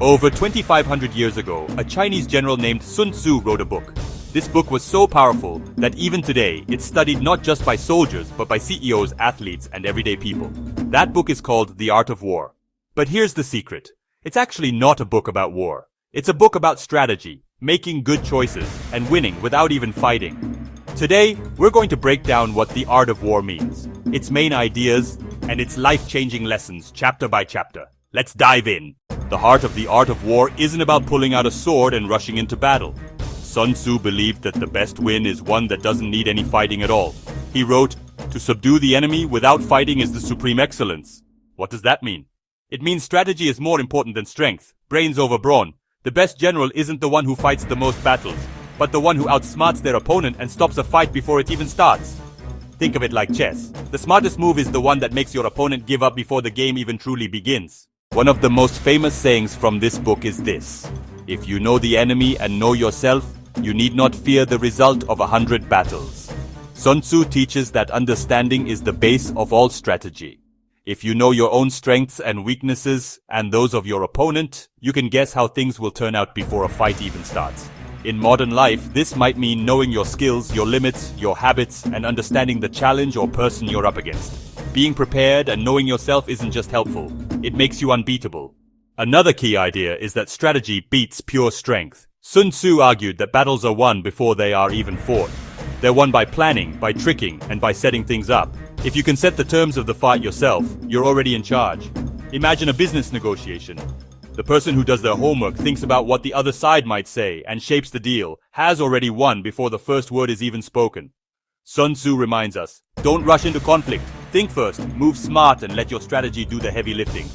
Over 2,500 years ago, a Chinese general named Sun Tzu wrote a book. This book was so powerful that even today, it's studied not just by soldiers, but by CEOs, athletes, and everyday people. That book is called The Art of War. But here's the secret. It's actually not a book about war. It's a book about strategy, making good choices, and winning without even fighting. Today, we're going to break down what the art of war means, its main ideas, and its life-changing lessons chapter by chapter. Let's dive in. The heart of the art of war isn't about pulling out a sword and rushing into battle. Sun Tzu believed that the best win is one that doesn't need any fighting at all. He wrote, "To subdue the enemy without fighting is the supreme excellence." What does that mean? It means strategy is more important than strength, brains over brawn. The best general isn't the one who fights the most battles, but the one who outsmarts their opponent and stops a fight before it even starts. Think of it like chess. The smartest move is the one that makes your opponent give up before the game even truly begins. One of the most famous sayings from this book is this: "If you know the enemy and know yourself, you need not fear the result of 100 battles." Sun Tzu teaches that understanding is the base of all strategy. If you know your own strengths and weaknesses, and those of your opponent, you can guess how things will turn out before a fight even starts. In modern life, this might mean knowing your skills, your limits, your habits, and understanding the challenge or person you're up against. Being prepared and knowing yourself isn't just helpful, it makes you unbeatable. Another key idea is that strategy beats pure strength. Sun Tzu argued that battles are won before they are even fought. They're won by planning, by tricking, and by setting things up. If you can set the terms of the fight yourself, you're already in charge. Imagine a business negotiation. The person who does their homework thinks about what the other side might say and shapes the deal, has already won before the first word is even spoken. Sun Tzu reminds us, don't rush into conflict. Think first, move smart, and let your strategy do the heavy lifting.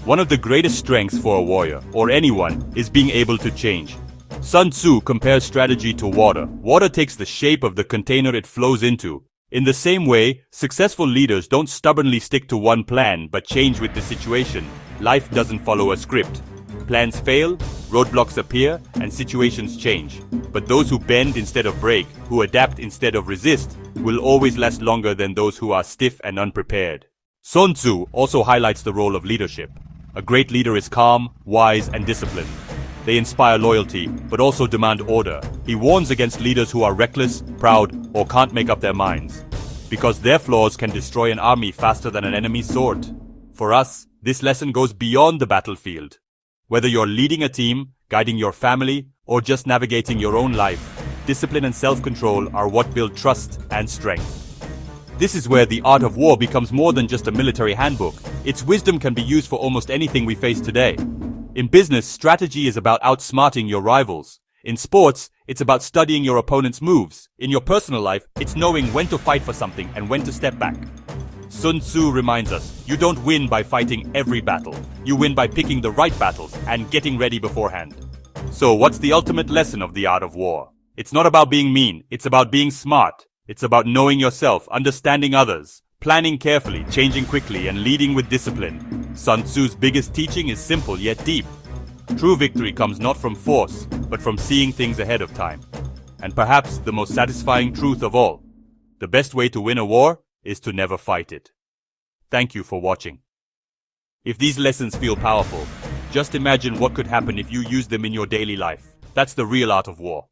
One of the greatest strengths for a warrior, or anyone, is being able to change. Sun Tzu compares strategy to water. Water takes the shape of the container it flows into. In the same way, successful leaders don't stubbornly stick to one plan, but change with the situation. Life doesn't follow a script. Plans fail, roadblocks appear, and situations change. But those who bend instead of break, who adapt instead of resist, will always last longer than those who are stiff and unprepared. Sun Tzu also highlights the role of leadership. A great leader is calm, wise, and disciplined. They inspire loyalty, but also demand order. He warns against leaders who are reckless, proud, or can't make up their minds, because their flaws can destroy an army faster than an enemy's sword. For us, this lesson goes beyond the battlefield. Whether you're leading a team, guiding your family, or just navigating your own life, discipline and self-control are what build trust and strength. This is where the art of war becomes more than just a military handbook. Its wisdom can be used for almost anything we face today. In business, strategy is about outsmarting your rivals. In sports, it's about studying your opponent's moves. In your personal life, it's knowing when to fight for something and when to step back. Sun Tzu reminds us, you don't win by fighting every battle. You win by picking the right battles and getting ready beforehand. So what's the ultimate lesson of the art of war? It's not about being mean, it's about being smart. It's about knowing yourself, understanding others, planning carefully, changing quickly, and leading with discipline. Sun Tzu's biggest teaching is simple yet deep. True victory comes not from force, but from seeing things ahead of time. And perhaps the most satisfying truth of all, the best way to win a war is to never fight it. Thank you for watching. If these lessons feel powerful, just imagine what could happen if you use them in your daily life. That's the real art of war.